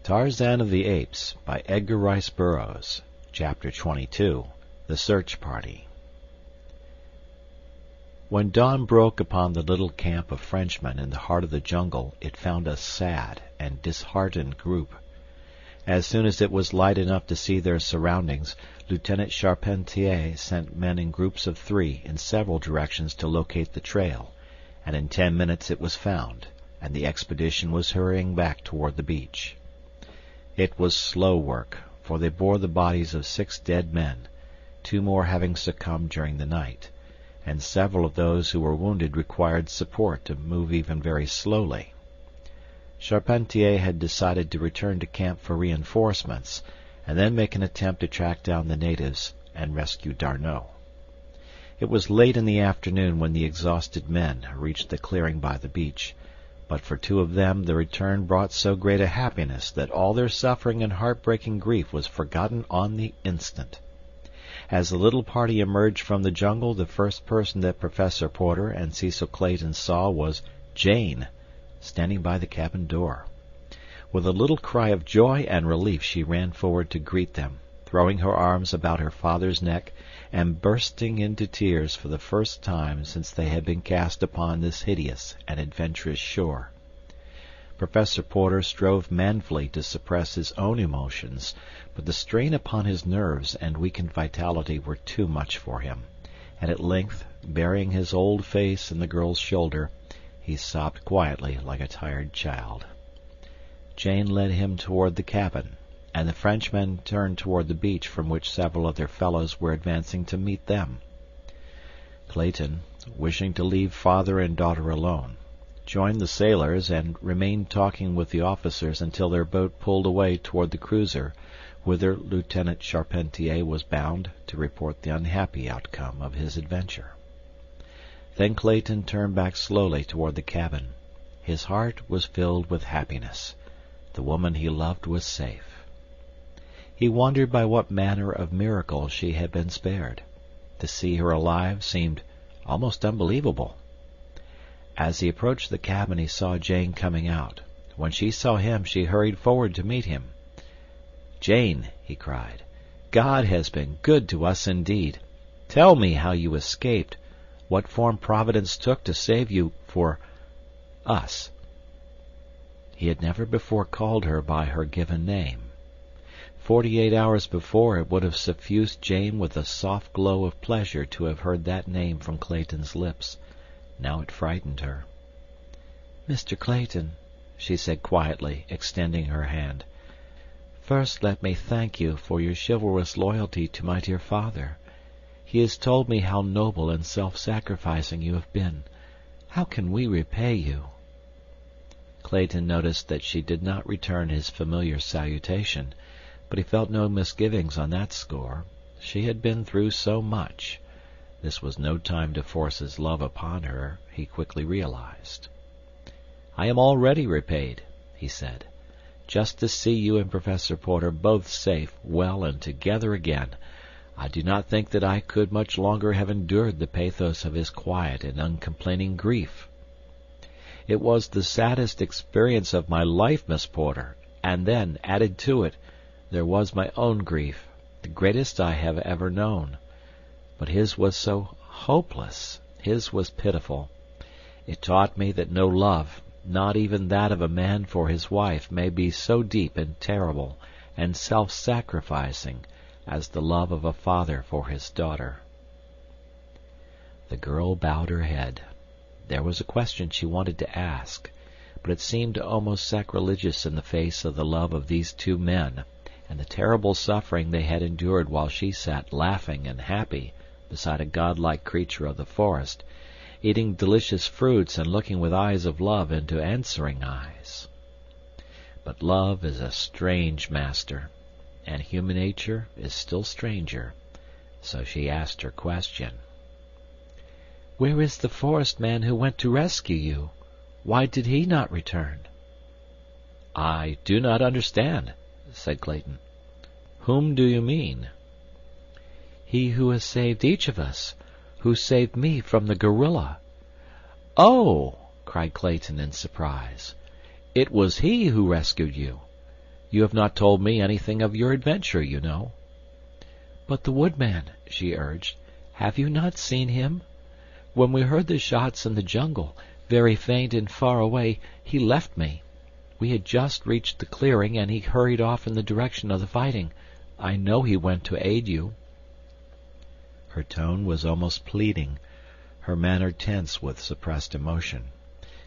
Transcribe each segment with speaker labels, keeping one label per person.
Speaker 1: Tarzan of the Apes by Edgar Rice Burroughs. Chapter 22. The Search Party. When dawn broke upon the little camp of Frenchmen in the heart of the jungle, it found a sad and disheartened group. As soon as it was light enough to see their surroundings, Lieutenant Charpentier sent men in groups of 3 in several directions to locate the trail, and in 10 minutes it was found, and the expedition was hurrying back toward the beach. It was slow work, for they bore the bodies of 6 dead men, 2 more having succumbed during the night, and several of those who were wounded required support to move even very slowly. Charpentier had decided to return to camp for reinforcements, and then make an attempt to track down the natives and rescue D'Arnot. It was late in the afternoon when the exhausted men reached the clearing by the beach, but for 2 of them the return brought so great a happiness that all their suffering and heartbreaking grief was forgotten on the instant. As the little party emerged from the jungle, the first person that Professor Porter and Cecil Clayton saw was Jane, standing by the cabin door. With a little cry of joy and relief she ran forward to greet them, throwing her arms about her father's neck and bursting into tears for the first time since they had been cast upon this hideous and adventurous shore. Professor Porter strove manfully to suppress his own emotions, but the strain upon his nerves and weakened vitality were too much for him, and at length, burying his old face in the girl's shoulder, he sobbed quietly like a tired child. Jane led him toward the cabin, and the Frenchmen turned toward the beach from which several of their fellows were advancing to meet them. Clayton, wishing to leave father and daughter alone, joined the sailors and remained talking with the officers until their boat pulled away toward the cruiser, whither Lieutenant Charpentier was bound to report the unhappy outcome of his adventure. Then Clayton turned back slowly toward the cabin. His heart was filled with happiness. The woman he loved was safe. He wondered by what manner of miracle she had been spared. To see her alive seemed almost unbelievable. As he approached the cabin he saw Jane coming out. When she saw him she hurried forward to meet him. "Jane," he cried, "God has been good to us indeed. Tell me how you escaped, what form Providence took to save you for us." He had never before called her by her given name. 48 hours before it would have suffused Jane with a soft glow of pleasure to have heard that name from Clayton's lips. Now it frightened her. "Mr. Clayton," she said quietly, extending her hand, "first let me thank you for your chivalrous loyalty to my dear father. He has told me how noble and self-sacrificing you have been. How can we repay you?" Clayton noticed that she did not return his familiar salutation, but he felt no misgivings on that score. She had been through so much. This was no time to force his love upon her, he quickly realized. "I am already repaid," he said. "Just to see you and Professor Porter both safe, well, and together again, I do not think that I could much longer have endured the pathos of his quiet and uncomplaining grief. It was the saddest experience of my life, Miss Porter, and then, added to it, there was my own grief, the greatest I have ever known. But his was so hopeless, his was pitiful. It taught me that no love, not even that of a man for his wife, may be so deep and terrible and self-sacrificing as the love of a father for his daughter." The girl bowed her head. There was a question she wanted to ask, but it seemed almost sacrilegious in the face of the love of these 2 men and the terrible suffering they had endured while she sat laughing and happy beside a godlike creature of the forest, eating delicious fruits and looking with eyes of love into answering eyes. But love is a strange master, and human nature is still stranger, so she asked her question. "Where is the forest man who went to rescue you? Why did he not return?" "I do not understand," said Clayton. "Whom do you mean?" "He who has saved each of us, who saved me from the gorilla." "Oh!" cried Clayton in surprise. "It was he who rescued you." You have not told me anything of your adventure, you know." "But the woodman," she urged. "Have you not seen him? When we heard the shots in the jungle, very faint and far away, he left me. We had just reached the clearing, and he hurried off in the direction of the fighting. I know he went to aid you." Her tone was almost pleading, her manner tense with suppressed emotion.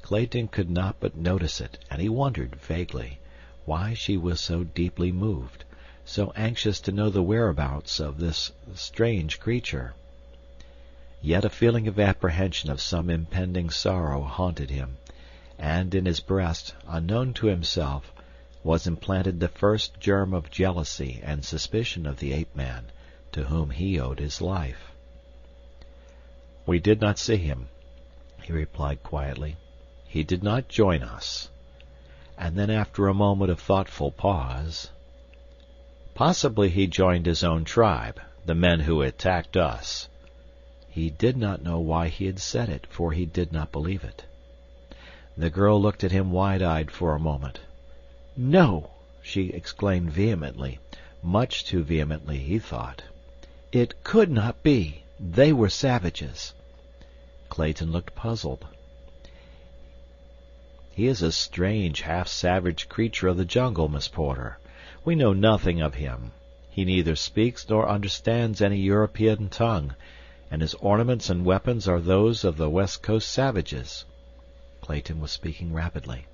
Speaker 1: Clayton could not but notice it, and he wondered, vaguely, why she was so deeply moved, so anxious to know the whereabouts of this strange creature. Yet a feeling of apprehension of some impending sorrow haunted him, and in his breast, unknown to himself, was implanted the first germ of jealousy and suspicion of the ape-man, to whom he owed his life. "We did not see him," he replied quietly. "He did not join us." And then, after a moment of thoughtful pause, "Possibly he joined his own tribe, the men who attacked us." He did not know why he had said it, for he did not believe it. The girl looked at him wide-eyed for a moment. "No!" she exclaimed vehemently, much too vehemently, he thought. "It could not be. They were savages." Clayton looked puzzled. "He is a strange, half-savage creature of the jungle, Miss Porter. We know nothing of him. He neither speaks nor understands any European tongue, and his ornaments and weapons are those of the West Coast savages." Clayton was speaking rapidly.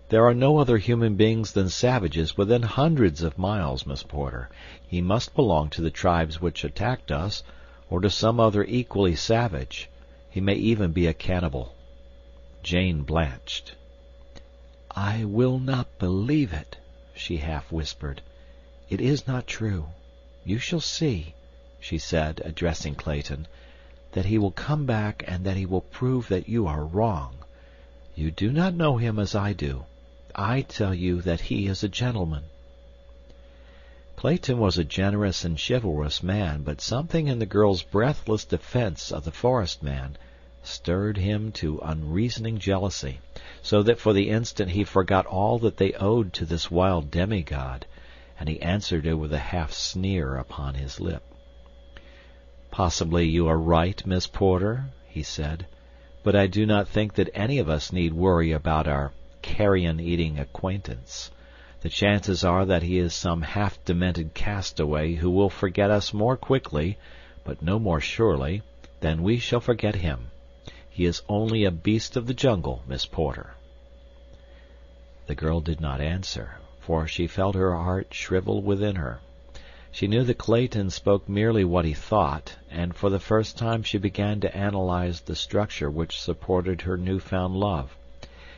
Speaker 1: "There are no other human beings than savages within hundreds of miles, Miss Porter. He must belong to the tribes which attacked us, or to some other equally savage. He may even be a cannibal." Jane blanched. "I will not believe it," she half whispered. "It is not true. You shall see," she said, addressing Clayton, "that he will come back and that he will prove that you are wrong. You do not know him as I do. I tell you that he is a gentleman." Clayton was a generous and chivalrous man, but something in the girl's breathless defense of the forest man stirred him to unreasoning jealousy, so that for the instant he forgot all that they owed to this wild demigod, and he answered her with a half-sneer upon his lip. "Possibly you are right, Miss Porter," he said, "but I do not think that any of us need worry about our carrion-eating acquaintance. The chances are that he is some half-demented castaway who will forget us more quickly, but no more surely, than we shall forget him. He is only a beast of the jungle, Miss Porter." The girl did not answer, for she felt her heart shrivel within her. She knew that Clayton spoke merely what he thought, and for the first time she began to analyze the structure which supported her new-found love,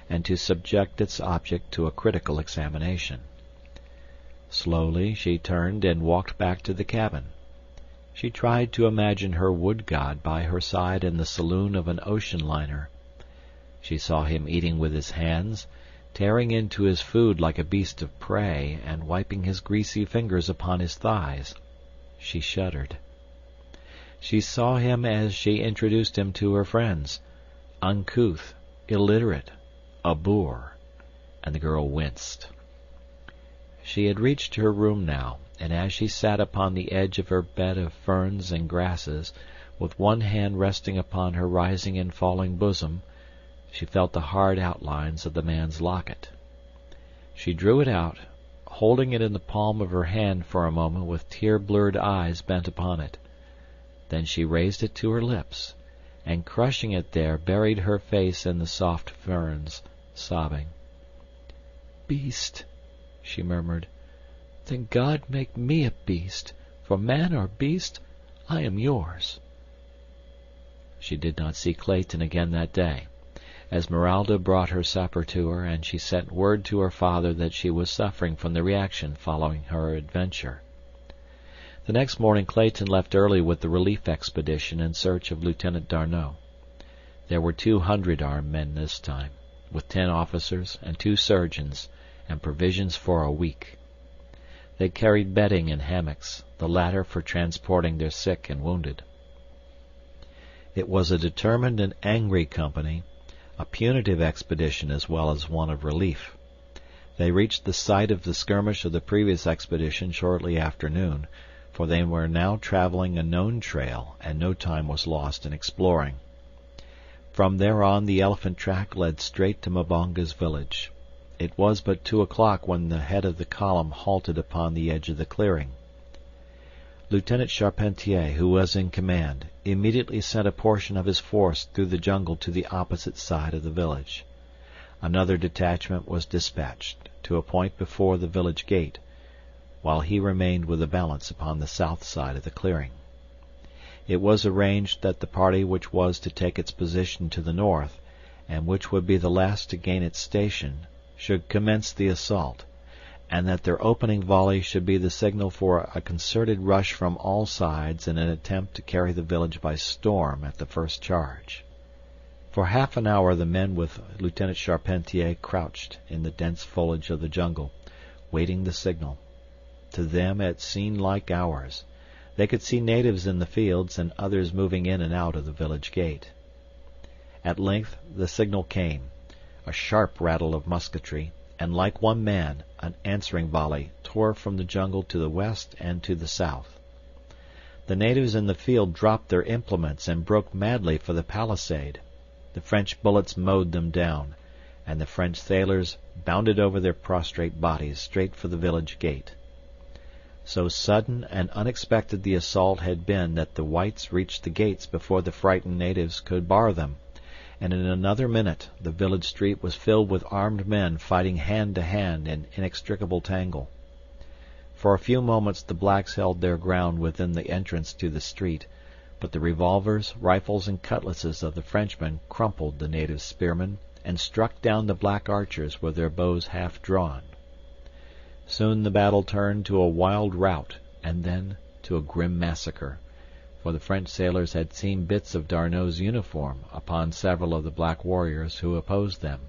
Speaker 1: and to subject its object to a critical examination. Slowly she turned and walked back to the cabin. She tried to imagine her wood god by her side in the saloon of an ocean liner. She saw him eating with his hands, tearing into his food like a beast of prey, and wiping his greasy fingers upon his thighs. She shuddered. She saw him as she introduced him to her friends, uncouth, illiterate, a boor, and the girl winced. She had reached her room now, and as she sat upon the edge of her bed of ferns and grasses, with one hand resting upon her rising and falling bosom, she felt the hard outlines of the man's locket. She drew it out, holding it in the palm of her hand for a moment with tear-blurred eyes bent upon it. Then she raised it to her lips, and crushing it there buried her face in the soft ferns, sobbing. "Beast," she murmured. "Then God make me a beast, for man or beast, I am yours." She did not see Clayton again that day. Esmeralda brought her supper to her, and she sent word to her father that she was suffering from the reaction following her adventure. The next morning Clayton left early with the relief expedition in search of Lieutenant D'Arnot. There were 200 armed men this time, with 10 officers and 2 surgeons, and provisions for a week. They carried bedding and hammocks, the latter for transporting their sick and wounded. It was a determined and angry company, a punitive expedition as well as one of relief. They reached the site of the skirmish of the previous expedition shortly after noon, for they were now traveling a known trail and no time was lost in exploring. From there on the elephant track led straight to Mbonga's village. It was but 2 o'clock when the head of the column halted upon the edge of the clearing. Lieutenant Charpentier, who was in command, immediately sent a portion of his force through the jungle to the opposite side of the village. Another detachment was dispatched to a point before the village gate, while he remained with the balance upon the south side of the clearing. It was arranged that the party which was to take its position to the north, and which would be the last to gain its station, should commence the assault, and that their opening volley should be the signal for a concerted rush from all sides in an attempt to carry the village by storm at the first charge. For half an hour the men with Lieutenant Charpentier crouched in the dense foliage of the jungle, waiting the signal. To them it seemed like hours. They could see natives in the fields and others moving in and out of the village gate. At length the signal came, a sharp rattle of musketry, and like one man, an answering volley tore from the jungle to the west and to the south. The natives in the field dropped their implements and broke madly for the palisade. The French bullets mowed them down, and the French sailors bounded over their prostrate bodies straight for the village gate. So sudden and unexpected the assault had been that the whites reached the gates before the frightened natives could bar them, and in another minute the village street was filled with armed men fighting hand to hand in inextricable tangle. For a few moments the blacks held their ground within the entrance to the street, but the revolvers, rifles, and cutlasses of the Frenchmen crumpled the native spearmen and struck down the black archers with their bows half drawn. Soon the battle turned to a wild rout and then to a grim massacre, for the French sailors had seen bits of D'Arnot's uniform upon several of the black warriors who opposed them.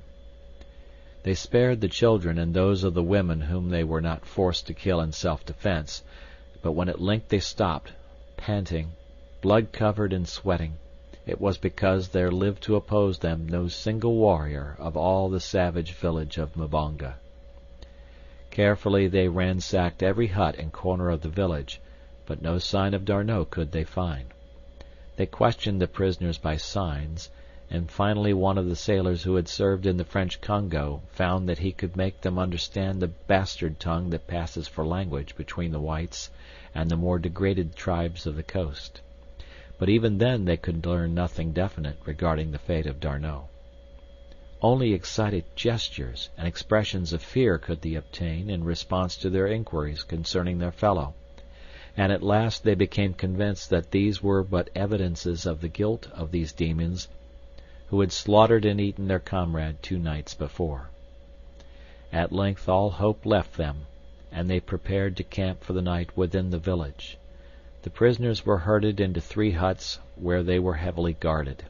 Speaker 1: They spared the children and those of the women whom they were not forced to kill in self-defense, but when at length they stopped, panting, blood-covered and sweating, it was because there lived to oppose them no single warrior of all the savage village of Mbonga. Carefully they ransacked every hut and corner of the village, but no sign of D'Arnot could they find. They questioned the prisoners by signs, and finally one of the sailors who had served in the French Congo found that he could make them understand the bastard tongue that passes for language between the whites and the more degraded tribes of the coast. But even then they could learn nothing definite regarding the fate of D'Arnot. Only excited gestures and expressions of fear could they obtain in response to their inquiries concerning their fellow, and at last they became convinced that these were but evidences of the guilt of these demons who had slaughtered and eaten their comrade 2 nights before. At length all hope left them, and they prepared to camp for the night within the village. The prisoners were herded into 3 huts where they were heavily guarded.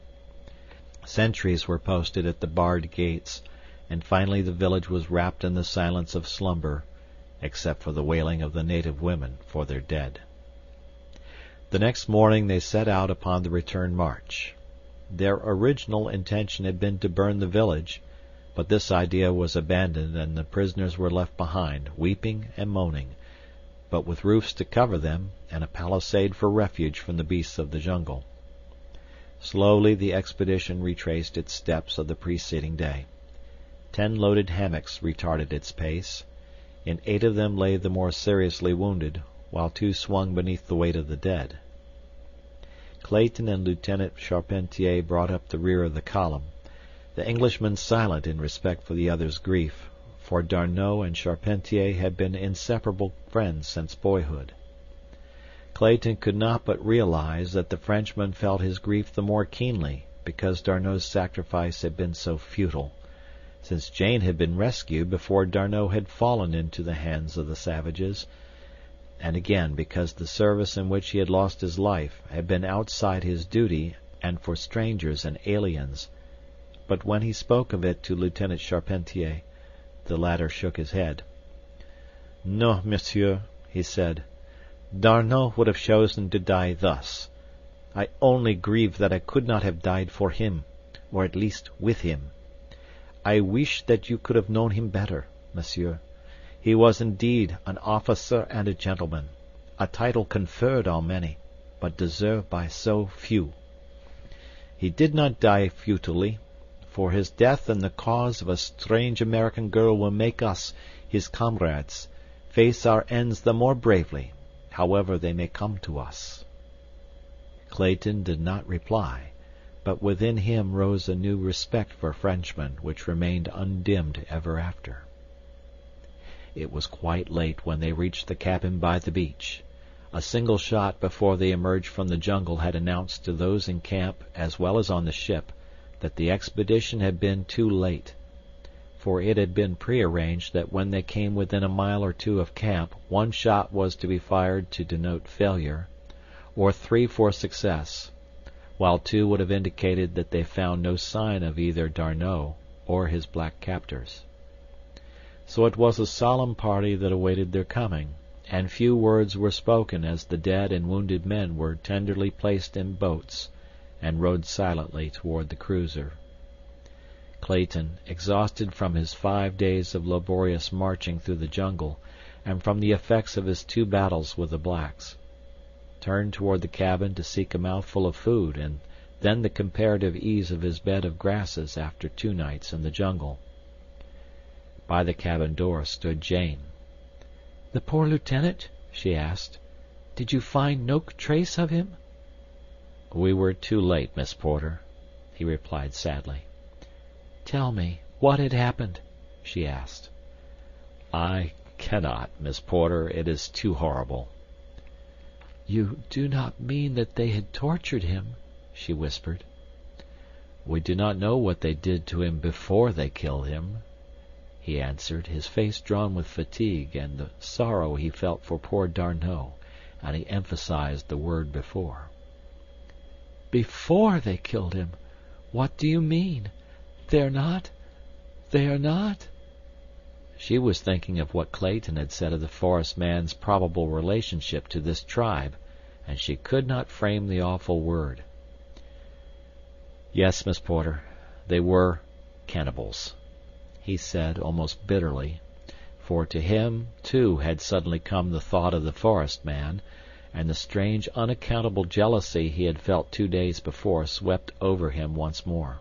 Speaker 1: Sentries were posted at the barred gates, and finally the village was wrapped in the silence of slumber, except for the wailing of the native women for their dead. The next morning they set out upon the return march. Their original intention had been to burn the village, but this idea was abandoned and the prisoners were left behind, weeping and moaning, but with roofs to cover them and a palisade for refuge from the beasts of the jungle. Slowly the expedition retraced its steps of the preceding day. 10 loaded hammocks retarded its pace. In 8 of them lay the more seriously wounded, while 2 swung beneath the weight of the dead. Clayton and Lieutenant Charpentier brought up the rear of the column, the Englishman silent in respect for the other's grief, for D'Arnot and Charpentier had been inseparable friends since boyhood. Clayton could not but realize that the Frenchman felt his grief the more keenly because D'Arnot's sacrifice had been so futile, since Jane had been rescued before D'Arnot had fallen into the hands of the savages, and again because the service in which he had lost his life had been outside his duty and for strangers and aliens. But when he spoke of it to Lieutenant Charpentier, the latter shook his head. "No, monsieur," he said. "D'Arnot would have chosen to die thus. I only grieve that I could not have died for him, or at least with him. I wish that you could have known him better, monsieur. He was indeed an officer and a gentleman, a title conferred on many, but deserved by so few. He did not die futilely, for his death in the cause of a strange American girl will make us, his comrades, face our ends the more bravely, however they may come to us." Clayton did not reply, but within him rose a new respect for Frenchmen which remained undimmed ever after. It was quite late when they reached the cabin by the beach. A single shot before they emerged from the jungle had announced to those in camp as well as on the ship that the expedition had been too late, for it had been prearranged that when they came within a mile or two of camp one shot was to be fired to denote failure, or 3 for success, while 2 would have indicated that they found no sign of either D'Arnot or his black captors. So it was a solemn party that awaited their coming, and few words were spoken as the dead and wounded men were tenderly placed in boats and rowed silently toward the cruiser. Clayton, exhausted from his 5 days of laborious marching through the jungle and from the effects of his 2 battles with the blacks, turned toward the cabin to seek a mouthful of food and then the comparative ease of his bed of grasses after 2 nights in the jungle. By the cabin door stood Jane. "The poor lieutenant?" she asked. "Did you find no trace of him?" "We were too late, Miss Porter," he replied sadly. "Tell me what had happened," she asked. "I cannot, Miss Porter. It is too horrible." "You do not mean that they had tortured him?" she whispered. "We do not know what they did to him before they killed him," he answered, his face drawn with fatigue and the sorrow he felt for poor D'Arnot, and he emphasized the word before. "Before they killed him? What do you mean? They are not... She was thinking of what Clayton had said of the forest man's probable relationship to this tribe, and she could not frame the awful word. "Yes, Miss Porter, they were cannibals," he said almost bitterly, for to him, too, had suddenly come the thought of the forest man, and the strange, unaccountable jealousy he had felt 2 days before swept over him once more.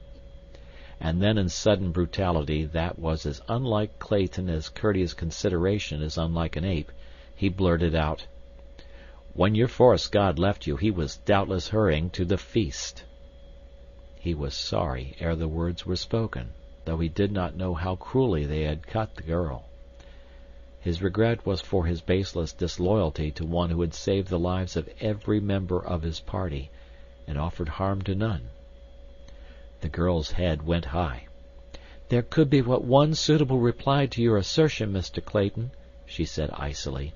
Speaker 1: And then in sudden brutality that was as unlike Clayton as courteous consideration is unlike an ape, he blurted out, "When your forest god left you he was doubtless hurrying to the feast." He was sorry ere the words were spoken, though he did not know how cruelly they had cut the girl. His regret was for his baseless disloyalty to one who had saved the lives of every member of his party and offered harm to none. The girl's head went high. "There could be but one suitable reply to your assertion, Mr. Clayton," she said icily,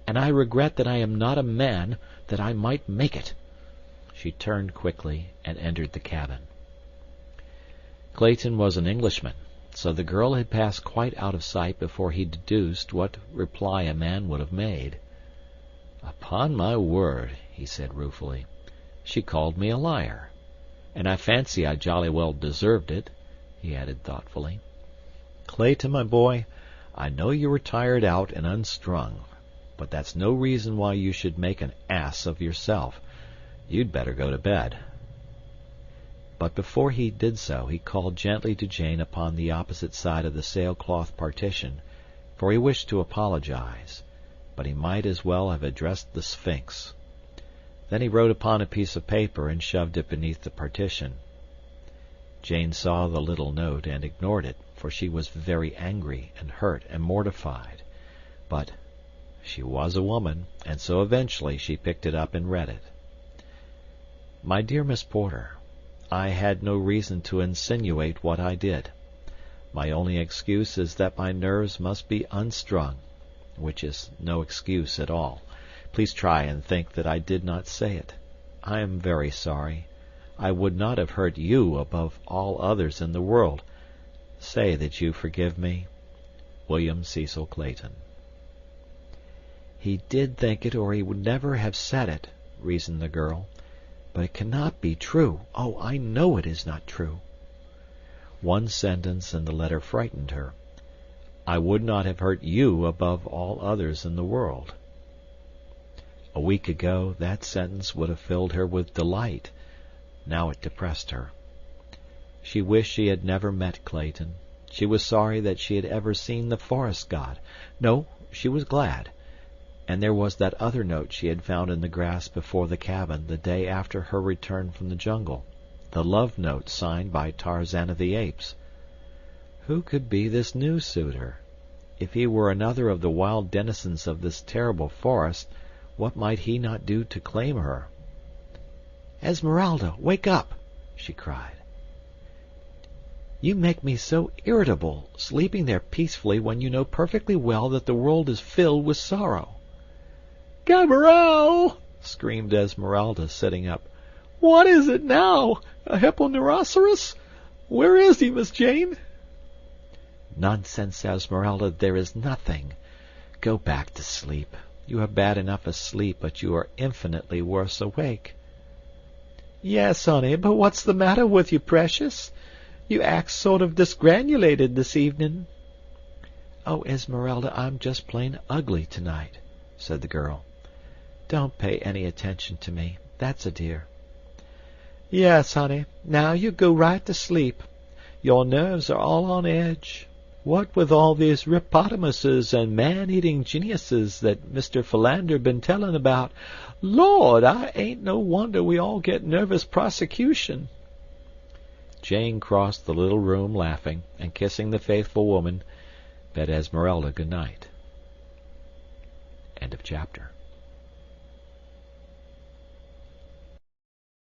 Speaker 1: "and I regret that I am not a man, that I might make it." She turned quickly and entered the cabin. Clayton was an Englishman, so the girl had passed quite out of sight before he deduced what reply a man would have made. "Upon my word," he said ruefully, "she called me a liar. And I fancy I jolly well deserved it," he added thoughtfully. "Clayton, my boy, I know you are tired out and unstrung, but that's no reason why you should make an ass of yourself. You'd better go to bed." But before he did so, he called gently to Jane upon the opposite side of the sailcloth partition, for he wished to apologize, but he might as well have addressed the Sphinx. Then he wrote upon a piece of paper and shoved it beneath the partition. Jane saw the little note and ignored it, for she was very angry and hurt and mortified. But she was a woman, and so eventually she picked it up and read it. "My dear Miss Porter, I had no reason to insinuate what I did. My only excuse is that my nerves must be unstrung, which is no excuse at all. Please try and think that I did not say it. I am very sorry. I would not have hurt you above all others in the world. Say that you forgive me. William Cecil Clayton." "He did think it or he would never have said it," reasoned the girl. "But it cannot be true. Oh, I know it is not true." One sentence in the letter frightened her. I would not have hurt you above all others in the world." A week ago that sentence would have filled her with delight. Now it depressed her. She wished she had never met Clayton. She was sorry that she had ever seen the forest god. No, she was glad. And there was that other note she had found in the grass before the cabin the day after her return from the jungle, the love note signed by Tarzan of the Apes. Who could be this new suitor? If he were another of the wild denizens of this terrible forest, what might he not do to claim her? "Esmeralda, wake up!" she cried. "You make me so irritable, sleeping there peacefully when you know perfectly well that the world is filled with sorrow."
Speaker 2: "Gaberelle!"
Speaker 1: screamed Esmeralda, sitting up.
Speaker 2: "What is it now? A hipponeurosauros? Where is he, Miss Jane?"
Speaker 1: "Nonsense, Esmeralda, there is nothing. Go back to sleep. You are bad enough asleep, but you are infinitely worse awake."
Speaker 2: "Yes, honey, but what's the matter with you, precious? You act sort of disgranulated this evening."
Speaker 1: "Oh, Esmeralda, I'm just plain ugly tonight," said the girl. "Don't pay any attention to me, that's a dear."
Speaker 2: "Yes, honey. Now you go right to sleep. Your nerves are all on edge. What with all these rippotamuses and man-eating geniuses that Mr. Philander been telling about, Lord, I ain't no wonder we all get nervous prosecution."
Speaker 1: Jane crossed the little room laughing, and kissing the faithful woman, bade Esmeralda good night. End of chapter.